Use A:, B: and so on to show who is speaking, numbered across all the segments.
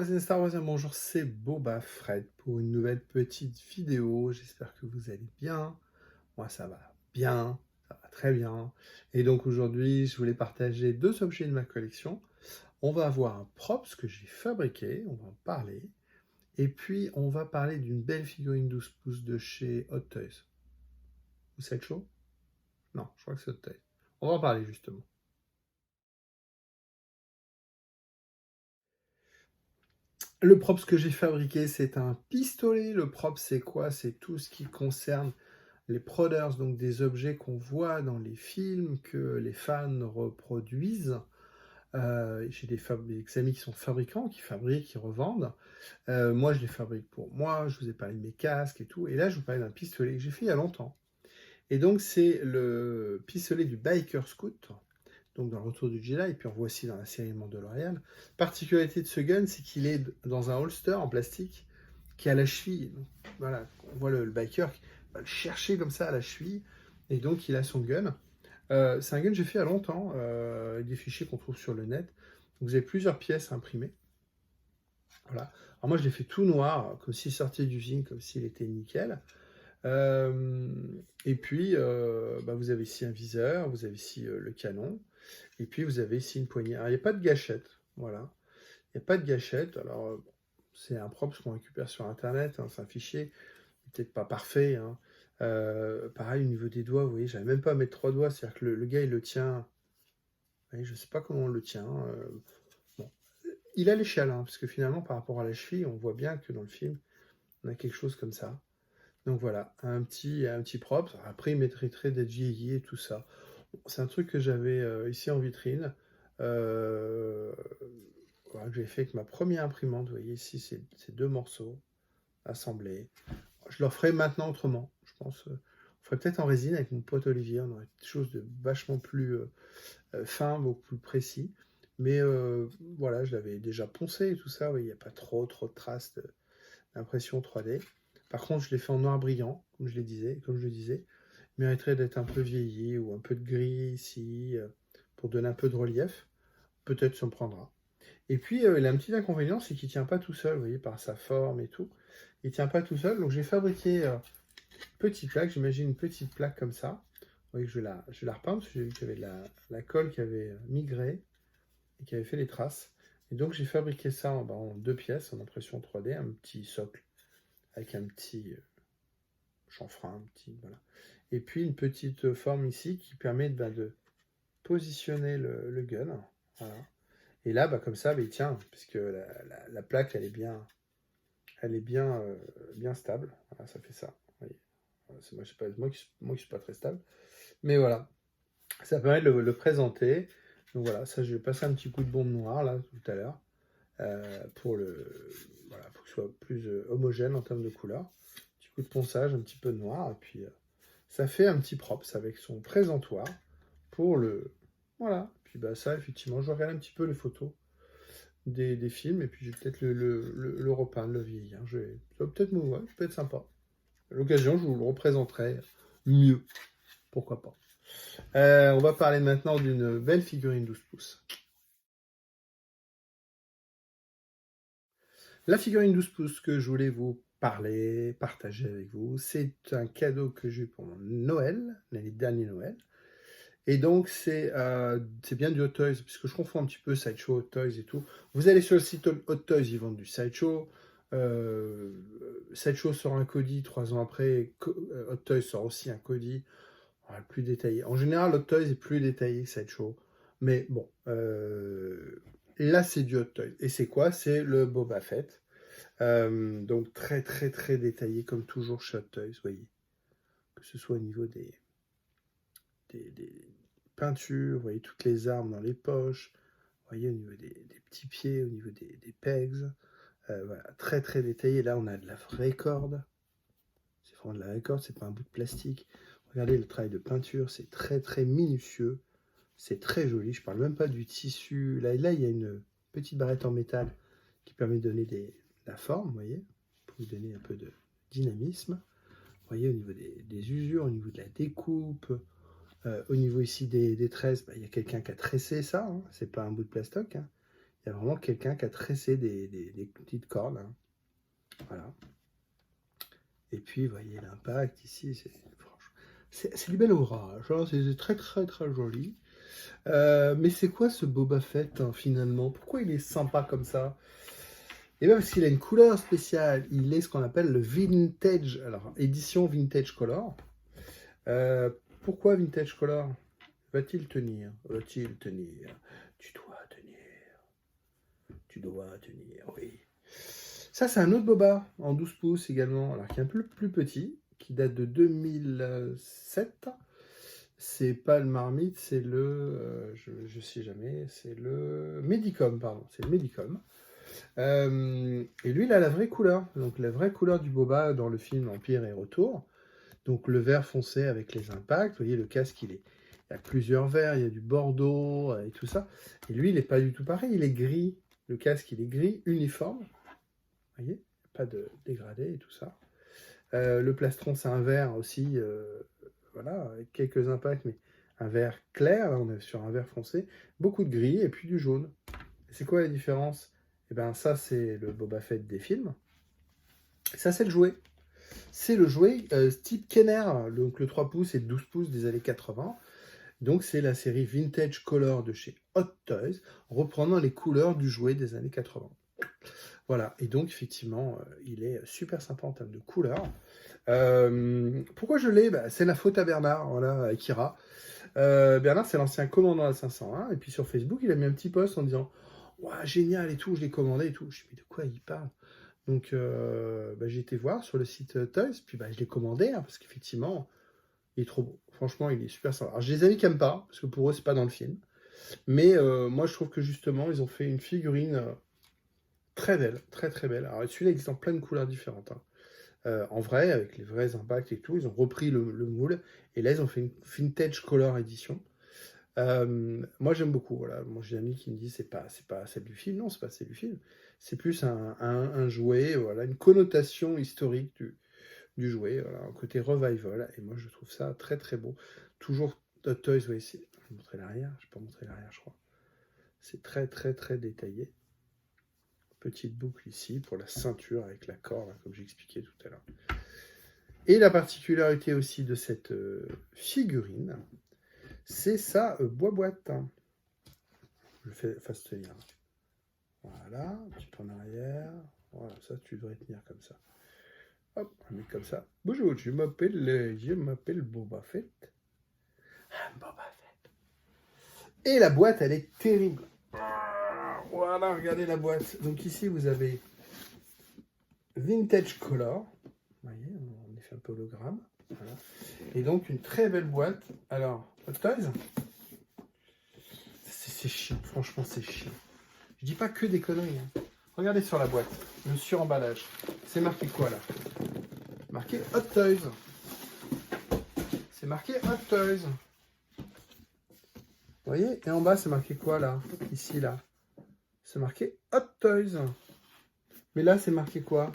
A: Star Wars, bonjour, c'est Boba Fred pour une nouvelle petite vidéo. J'espère que vous allez bien. Moi, ça va bien, ça va très bien. Et donc aujourd'hui, je voulais partager deux objets de ma collection. On va avoir un props que j'ai fabriqué, on va en parler. Et puis, on va parler d'une belle figurine 12 pouces de chez Hot Toys. Vous êtes chaud? Non, je crois que c'est Hot Toys. On va en parler justement. Le props que j'ai fabriqué, c'est un pistolet. Le props, c'est quoi? C'est tout ce qui concerne les prodders, donc des objets qu'on voit dans les films, que les fans reproduisent. J'ai des amis qui sont fabricants, qui fabriquent, qui revendent. Moi, je les fabrique pour moi. Je vous ai parlé de mes casques et tout. Et là, je vous parle d'un pistolet que j'ai fait il y a longtemps. Et donc, c'est le pistolet du Biker Scout, donc dans le Retour du Jedi, et puis on voit aussi dans la série Mandalorian. Particularité de ce gun, c'est qu'il est dans un holster en plastique qui a la cheville. Donc, voilà, on voit le biker qui va le chercher comme ça à la cheville, et donc il a son gun. C'est un gun que j'ai fait il y a longtemps, avec des fichiers qu'on trouve sur le net. Donc, vous avez plusieurs pièces imprimées. Voilà. Alors moi, je l'ai fait tout noir, comme s'il sortait d'usine, comme s'il était nickel. Et puis, vous avez ici un viseur, vous avez ici le canon, et puis vous avez ici une poignée. Alors, il n'y a pas de gâchette, voilà. Il n'y a pas de gâchette. Alors, c'est un propre qu'on récupère sur Internet, hein, c'est un fichier, peut-être pas parfait, hein. Pareil, au niveau des doigts, vous voyez, j'avais même pas à mettre 3 doigts, c'est-à-dire que le gars, il le tient, vous voyez, je sais pas comment on le tient. Bon. Il a l'échelle, hein, parce que finalement, par rapport à la cheville, on voit bien que dans le film, on a quelque chose comme ça. Donc voilà, un petit propre. Après, il mériterait d'être vieilli et tout ça. C'est un truc que j'avais ici en vitrine, euh, voilà, que j'ai fait avec ma première imprimante. Vous voyez ici, ces deux morceaux assemblés. Je le ferai maintenant autrement, je pense. On ferait peut-être en résine avec mon pote Olivier. On aurait quelque chose de vachement plus fin, beaucoup plus précis. Mais voilà, je l'avais déjà poncé et tout ça. Oui, il n'y a pas trop de traces d'impression 3D. Par contre, je l'ai fait en noir brillant, comme je le disais. Il mériterait d'être un peu vieilli ou un peu de gris ici, pour donner un peu de relief. Peut-être ça me prendra. Et puis, il a un petit inconvénient, c'est qu'il ne tient pas tout seul, vous voyez, par sa forme et tout. Il ne tient pas tout seul, donc j'ai fabriqué une petite plaque, j'imagine une petite plaque comme ça. Vous voyez que je vais la repeindre, parce que j'ai vu qu'il y avait la colle qui avait migré et qui avait fait les traces. Et donc j'ai fabriqué ça en deux pièces, en impression 3D, un petit socle avec un petit chanfrein, un petit, voilà. Et puis une petite forme ici qui permet de positionner le gun. Voilà. Et là, comme ça, il tient, puisque la plaque, elle est bien stable. Voilà, ça fait ça. Vous voyez. Voilà, moi, je sais pas, moi qui suis pas très stable. Mais voilà, ça permet de le présenter. Donc voilà, ça, je vais passer un petit coup de bombe noire là tout à l'heure, pour que ce soit plus homogène en termes de couleur. Petit coup de ponçage, un petit peu de noir, et puis ça fait un petit props avec son présentoir pour le. Voilà. Puis ça, effectivement, je regarde un petit peu les photos des films, et puis je vais peut-être le repeindre, le vieillir. Ça va peut-être ouais, ça peut être sympa. À l'occasion, je vous le représenterai mieux. Pourquoi pas. On va parler maintenant d'une belle figurine 12 pouces. La figurine 12 pouces que je voulais vous partager avec vous, c'est un cadeau que j'ai eu pour mon Noël, l'année dernière Noël. Et donc, c'est bien du Hot Toys, puisque je confonds un petit peu Sideshow, Hot Toys et tout. Vous allez sur le site Hot Toys, ils vendent du Sideshow. Sideshow sort un Cody 3 ans après. Hot Toys sort aussi un Cody, plus détaillé. En général, Hot Toys est plus détaillé que Sideshow. Mais bon, là, c'est du Hot Toys. Et c'est quoi? C'est le Boba Fett. Donc, très, très, très détaillé, comme toujours chez Hot Toys, vous voyez. Que ce soit au niveau des peintures, vous voyez toutes les armes dans les poches, vous voyez au niveau des petits pieds, au niveau des pegs, voilà, très très détaillé. Là, on a de la vraie corde, c'est vraiment de la vraie corde, c'est pas un bout de plastique. Regardez le travail de peinture, c'est très très minutieux, c'est très joli. Je parle même pas du tissu. Là, il y a une petite barrette en métal qui permet de donner de la forme, vous voyez, pour vous donner un peu de dynamisme. Vous voyez au niveau des usures, au niveau de la découpe. Au niveau ici des tresses, il y a quelqu'un qui a tressé ça, hein. C'est pas un bout de plastoc, hein. Il y a vraiment quelqu'un qui a tressé des petites cordes. Hein. Voilà. Et puis, vous voyez l'impact ici, c'est du bel ouvrage, hein, c'est très très très joli. Mais c'est quoi ce Boba Fett hein, finalement? Pourquoi il est sympa comme ça? Et bien parce qu'il a une couleur spéciale, il est ce qu'on appelle le vintage, alors édition vintage color. Pourquoi vintage color? Va-t-il tenir? Va-t-il tenir? Tu dois tenir. Tu dois tenir, oui. Ça, c'est un autre Boba en 12 pouces également, alors qui est un peu plus petit, qui date de 2007. C'est pas le Marmite, c'est le. Je sais jamais, c'est le Medicom, pardon. C'est le Medicom. Et lui, il a la vraie couleur. Donc, la vraie couleur du Boba dans le film Empire et Retour. Donc, le vert foncé avec les impacts. Vous voyez, le casque, il y a plusieurs verts, il y a du bordeaux et tout ça. Et lui, il n'est pas du tout pareil, il est gris. Le casque, il est gris, uniforme. Vous voyez, pas de dégradé et tout ça. Le plastron, c'est un vert aussi, voilà, avec quelques impacts, mais un vert clair, là on est sur un vert foncé, beaucoup de gris et puis du jaune. C'est quoi la différence? Eh bien ça c'est le Boba Fett des films, ça c'est le jouet. C'est le jouet type Kenner, donc le 3 pouces et le 12 pouces des années 80. Donc c'est la série Vintage Color de chez Hot Toys, reprenant les couleurs du jouet des années 80. Voilà, et donc effectivement, il est super sympa en termes de couleurs. Pourquoi je l'ai? C'est la faute à Bernard, voilà, à Kira. Bernard, c'est l'ancien commandant à 501, et puis sur Facebook, il a mis un petit post en disant « Ouah, génial et tout, je l'ai commandé et tout. » Je me suis dit « De quoi il parle ?» Donc j'ai été voir sur le site Toys, puis je l'ai commandé, hein, parce qu'effectivement, il est trop beau. Franchement, il est super sympa. Alors j'ai des amis qui n'aiment pas, parce que pour eux, c'est pas dans le film. Mais moi, je trouve que justement, ils ont fait une figurine très belle, très très belle. Alors celui-là, il existe en plein de couleurs différentes. Hein. En vrai, avec les vrais impacts et tout, ils ont repris le moule, et là, ils ont fait une vintage color édition. Moi, j'aime beaucoup. Voilà. Moi, j'ai des amis qui me disent c'est pas celle du film. Non, c'est pas celle du film. C'est plus un jouet, voilà, une connotation historique du jouet, voilà, un côté revival. Et moi, je trouve ça très très beau. Toujours Hot Toys, vous voyez, je vais montrer l'arrière. Je peux pas montrer l'arrière, je crois. C'est très très très détaillé. Petite boucle ici pour la ceinture avec la corde, hein, comme j'expliquais tout à l'heure. Et la particularité aussi de cette figurine, c'est sa boîte. Je le fais fasse tenir. Voilà, un petit peu en arrière. Voilà, ça tu devrais tenir comme ça. Hop, on met comme ça. Bonjour, je m'appelle Boba Fett. Boba Fett. Et la boîte, elle est terrible. Voilà, regardez la boîte. Donc ici, vous avez Vintage Color. Vous voyez, on est fait un peu hologramme. Voilà. Et donc, une très belle boîte. Alors, Hot Toys, c'est chiant. Franchement, c'est chiant. Je dis pas que des conneries. Hein. Regardez sur la boîte, le suremballage. C'est marqué quoi, là? Marqué Hot Toys. C'est marqué Hot Toys. Vous voyez? Et en bas, c'est marqué quoi, là? Ici, là. C'est marqué Hot Toys. Mais là, c'est marqué quoi?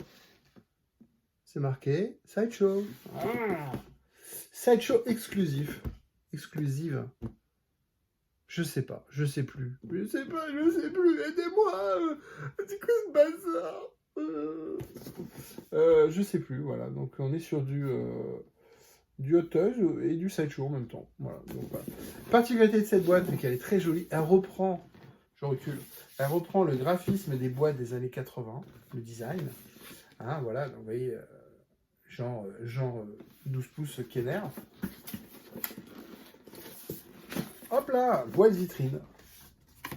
A: C'est marqué Sideshow. Ah. Sideshow exclusif. Exclusive. Je sais pas, je sais plus. Je sais plus. Aidez-moi. C'est quoi ce bazar? Je sais plus, voilà. Donc on est sur du Hot Toys et du Sideshow en même temps. Voilà. Donc, voilà. Particularité de cette boîte, c'est qu'elle est très jolie. Elle reprend, je recule, elle reprend le graphisme des boîtes des années 80, le design. Hein, voilà, donc vous voyez, genre 12 pouces Kenner. Hop là, boîte vitrine.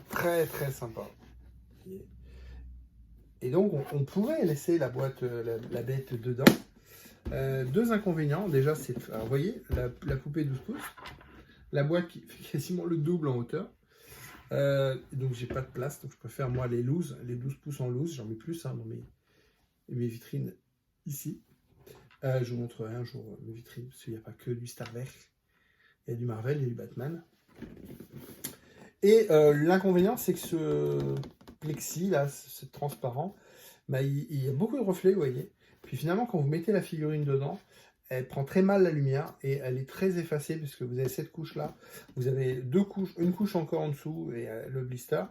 A: Très très sympa. Et donc on pourrait laisser la boîte, la bête dedans. Deux inconvénients. Déjà, c'est, vous voyez, la poupée 12 pouces. La boîte qui fait quasiment le double en hauteur. Donc j'ai pas de place. Donc je préfère moi les 12 pouces en loose. J'en mets plus hein, dans mes vitrines ici. Je vous montrerai un jour mes vitrines. Parce qu'il n'y a pas que du Star Wars. Il y a du Marvel et du Batman. Et l'inconvénient, c'est que ce plexi, là, ce transparent, il y a beaucoup de reflets, vous voyez. Puis finalement, quand vous mettez la figurine dedans, elle prend très mal la lumière et elle est très effacée puisque vous avez cette couche-là. Vous avez deux couches, une couche encore en dessous et le blister.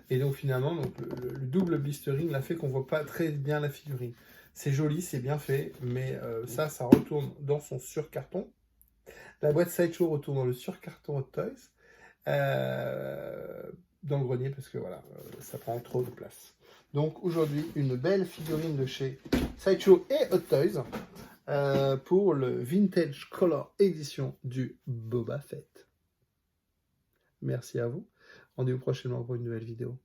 A: Et donc finalement, donc, le double blistering l'a fait qu'on voit pas très bien la figurine. C'est joli, c'est bien fait, mais ça retourne dans son surcarton. La boîte Sideshow retourne dans le surcarton Hot Toys, dans le grenier, parce que voilà, ça prend trop de place. Donc aujourd'hui, une belle figurine de chez Sideshow et Hot Toys pour le Vintage Color Edition du Boba Fett. Merci à vous. Rendez-vous prochainement pour une nouvelle vidéo.